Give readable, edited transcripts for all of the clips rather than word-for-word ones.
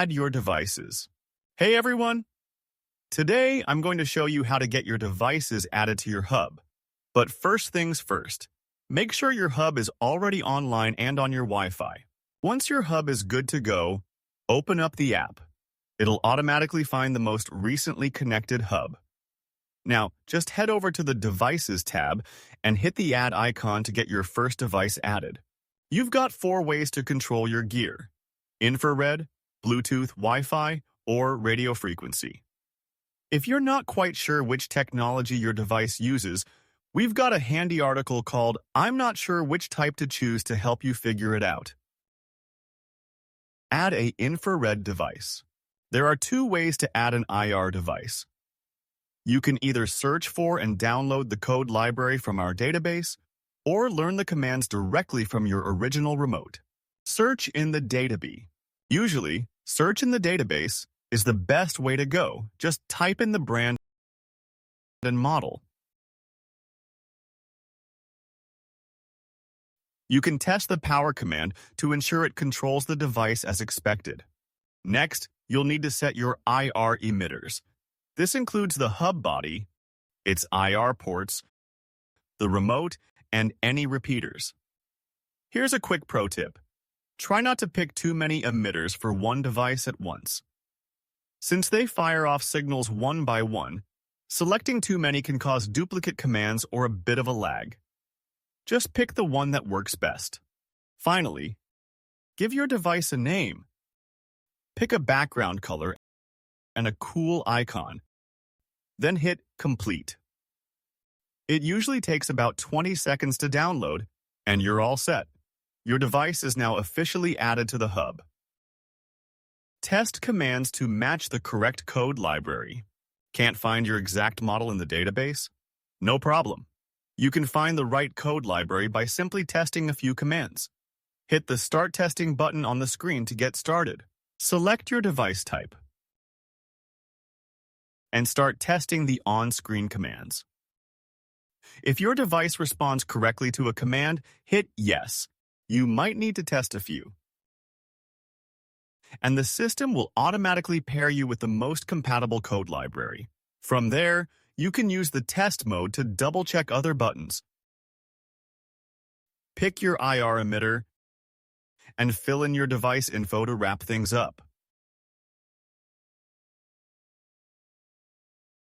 Add your devices. Hey everyone! Today I'm going to show you how to get your devices added to your hub. But first things first, make sure your hub is already online and on your Wi-Fi. Once your hub is good to go, open up the app. It'll automatically find the most recently connected hub. Now, just head over to the Devices tab and hit the Add icon to get your first device added. You've got 4 ways to control your gear: infrared, Bluetooth, Wi-Fi, or radio frequency. If you're not quite sure which technology your device uses, we've got a handy article called "I'm Not Sure Which Type to Choose" to help you figure it out. Add an infrared device. There are 2 ways to add an IR device. You can either search for and download the code library from our database, or learn the commands directly from your original remote. Search in the database. Usually, search in the database is the best way to go. Just type in the brand and model. You can test the power command to ensure it controls the device as expected. Next, you'll need to set your IR emitters. This includes the hub body, its IR ports, the remote, and any repeaters. Here's a quick pro tip. Try not to pick too many emitters for one device at once. Since they fire off signals one by one, selecting too many can cause duplicate commands or a bit of a lag. Just pick the one that works best. Finally, give your device a name. Pick a background color and a cool icon. Then hit Complete. It usually takes about 20 seconds to download, and you're all set. Your device is now officially added to the hub. Test commands to match the correct code library. Can't find your exact model in the database? No problem. You can find the right code library by simply testing a few commands. Hit the Start Testing button on the screen to get started. Select your device type and start testing the on-screen commands. If your device responds correctly to a command, hit Yes. You might need to test a few. And the system will automatically pair you with the most compatible code library. From there, you can use the test mode to double-check other buttons. Pick your IR emitter and fill in your device info to wrap things up.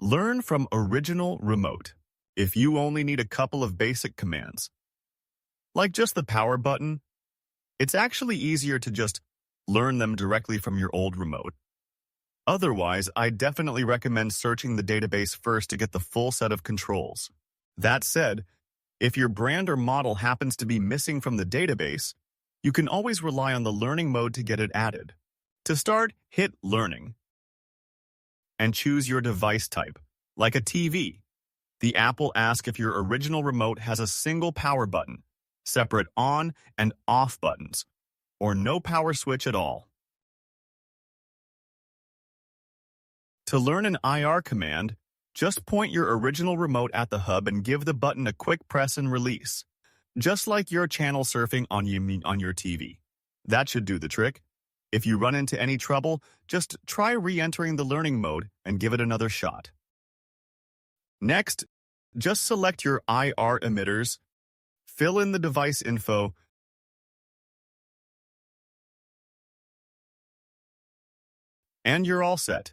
Learn from original remote. If you only need a couple of basic commands, like just the power button, it's actually easier to just learn them directly from your old remote. Otherwise, I definitely recommend searching the database first to get the full set of controls. That said, if your brand or model happens to be missing from the database, you can always rely on the learning mode to get it added. To start, hit Learning and choose your device type, like a TV. The app will ask if your original remote has a single power button, separate on and off buttons, or no power switch at all. To learn an IR command, just point your original remote at the hub and give the button a quick press and release, just like you're channel surfing on your TV. That should do the trick. If you run into any trouble, just try re-entering the learning mode and give it another shot. Next, just select your IR emitters, fill in the device info, and you're all set.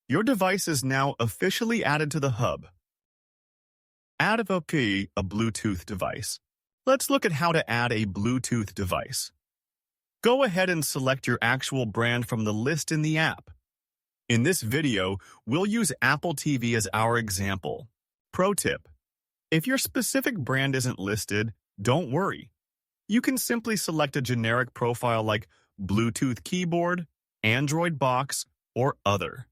Your device is now officially added to the hub. Add a Bluetooth device. Let's look at how to add a Bluetooth device. Go ahead and select your actual brand from the list in the app. In this video, we'll use Apple TV as our example. Pro tip: if your specific brand isn't listed, don't worry. You can simply select a generic profile like Bluetooth keyboard, Android box, or other.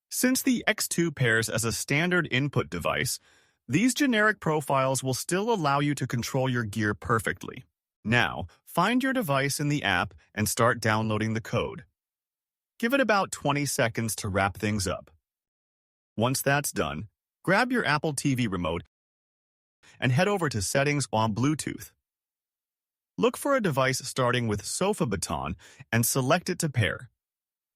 Since the X2 pairs as a standard input device, these generic profiles will still allow you to control your gear perfectly. Now, find your device in the app and start downloading the code. Give it about 20 seconds to wrap things up. Once that's done, grab your Apple TV remote and head over to Settings on Bluetooth. Look for a device starting with SofaBaton and select it to pair.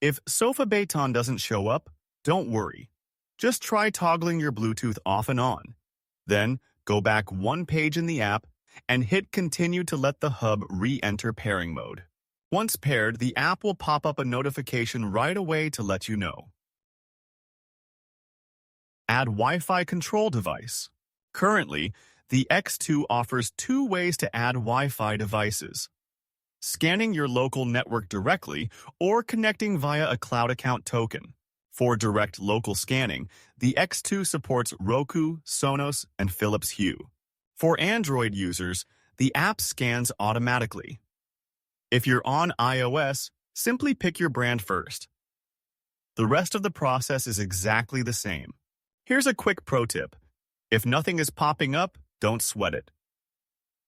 If SofaBaton doesn't show up, don't worry. Just try toggling your Bluetooth off and on. Then, go back one page in the app and hit Continue to let the hub re-enter pairing mode. Once paired, the app will pop up a notification right away to let you know. Add Wi-Fi control device. Currently, the X2 offers two ways to add Wi-Fi devices: scanning your local network directly or connecting via a cloud account token. For direct local scanning, the X2 supports Roku, Sonos, and Philips Hue. For Android users, the app scans automatically. If you're on iOS, simply pick your brand first. The rest of the process is exactly the same. Here's a quick pro tip. If nothing is popping up, don't sweat it.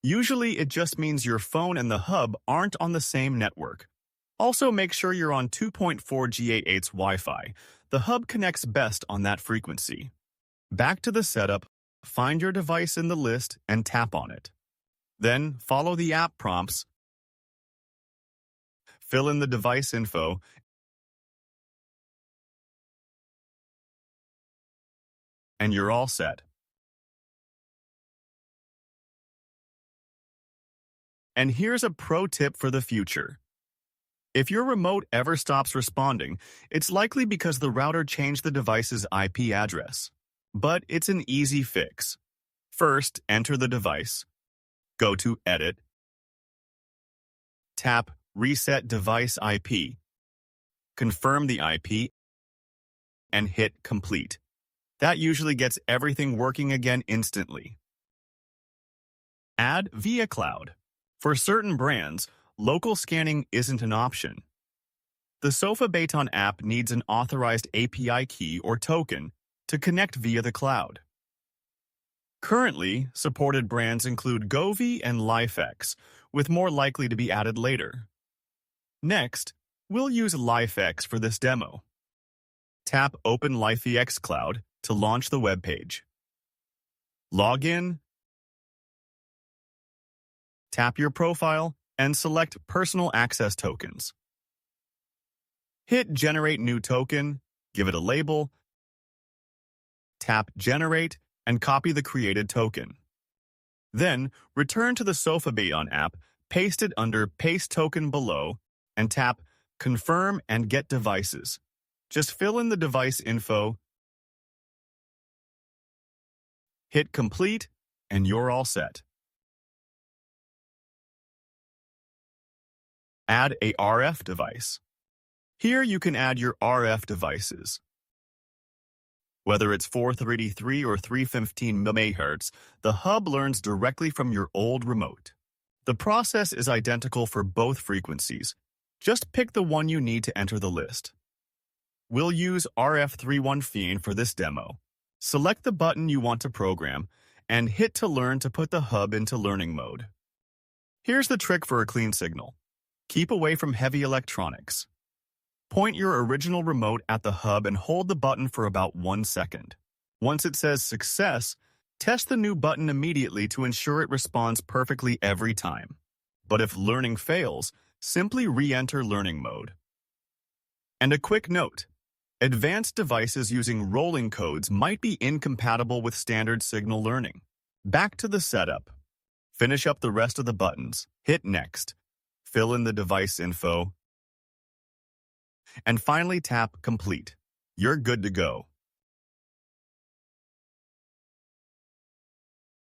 Usually, it just means your phone and the hub aren't on the same network. Also, make sure you're on 2.4 GHz Wi-Fi. The hub connects best on that frequency. Back to the setup, find your device in the list and tap on it. Then, follow the app prompts, fill in the device info, and you're all set. And here's a pro tip for the future. If your remote ever stops responding, it's likely because the router changed the device's IP address. But it's an easy fix. First, enter the device. Go to Edit. Tap Reset Device IP. Confirm the IP and hit Complete. That usually gets everything working again instantly. Add via cloud. For certain brands, local scanning isn't an option. The SofaBaton app needs an authorized API key or token to connect via the cloud. Currently, supported brands include Govee and LifeX, with more likely to be added later. Next, we'll use LifeX for this demo. Tap Open LifeX Cloud to launch the web page. Log in, tap your profile, and select Personal Access Tokens. Hit Generate New Token, give it a label, tap Generate, and copy the created token. Then, return to the SofaBaton app, paste it under Paste Token below, and tap Confirm and Get Devices. Just fill in the device info, hit Complete, and you're all set. Add a RF device. Here you can add your RF devices. Whether it's 433 or 315 MHz, the hub learns directly from your old remote. The process is identical for both frequencies. Just pick the one you need to enter the list. We'll use RF31 for this demo. Select the button you want to program and hit to learn to put the hub into learning mode. Here's the trick for a clean signal. Keep away from heavy electronics. Point your original remote at the hub and hold the button for about 1 second. Once it says Success, test the new button immediately to ensure it responds perfectly every time. But if learning fails, simply re-enter learning mode. And a quick note. Advanced devices using rolling codes might be incompatible with standard signal learning. Back to the setup. Finish up the rest of the buttons. Hit Next. Fill in the device info. And finally tap Complete. You're good to go.